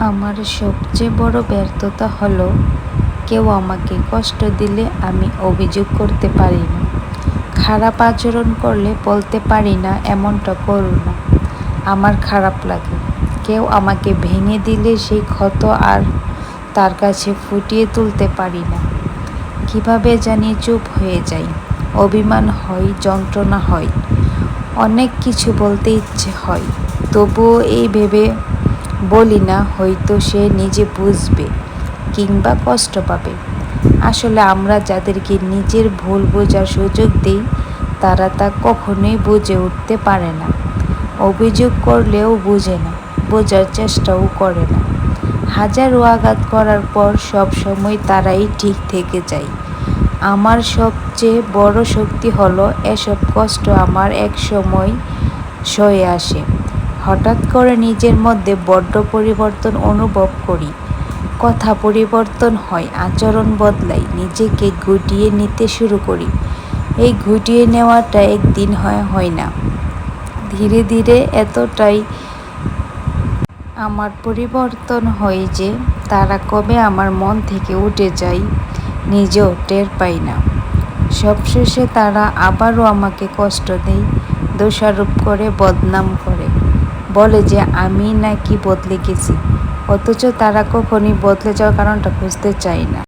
আমার সবচেয়ে বড় ব্যর্থতা হলো কেউ আমাকে কষ্ট দিলে আমি অভিযোগ করতে পারি না। খারাপ আচরণ করলে বলতে পারি না এমনটা করো না, আমার খারাপ লাগে। কেউ আমাকে ভেঙে দিলে সেই ক্ষত আর তার কাছে ফুটিয়ে তুলতে পারি না। কিভাবে জানি চুপ হয়ে যাই, অভিমান হয়, যন্ত্রণা হয়, অনেক কিছু বলতে ইচ্ছে হয়, তবুও এই ভেবে বলি না হয়তো সে নিজে বুঝবে কিংবা কষ্ট পাবে। আসলে আমরা যাদেরকে নিজের ভুল বোঝার সুযোগ দিই তারা তা কখনোই বুঝে উঠতে পারে না। অভিযোগ করলেও বুঝে না, বোঝার চেষ্টাও করে না। হাজারো আঘাত করার পর সব সময় তারাই ঠিক থেকে যায়। আমার সবচেয়ে বড় শক্তি হলো এসব কষ্ট আমার এক সময় সয়ে আসে। হঠাৎ করে নিজের মধ্যে বড্ড পরিবর্তন অনুভব করি। কথা পরিবর্তন হয়, আচরণ বদলাই, নিজেকে গুটিয়ে নিতে শুরু করি। এই গুটিয়ে নেওয়াটা একদিন হয় না, ধীরে ধীরে এতটাই আমার পরিবর্তন হয় যে তারা কবে আমার মন থেকে উঠে যায় নিজেও টের পাই না। সবশেষে তারা আবারও আমাকে কষ্ট দেয়, দোষারোপ করে, বদনাম করে, বলে যে আমি নাকি বদলে গেছি। অথচ তারা কখনোই বদলে যাওয়ার কারণটা খুঁজতে চায় না।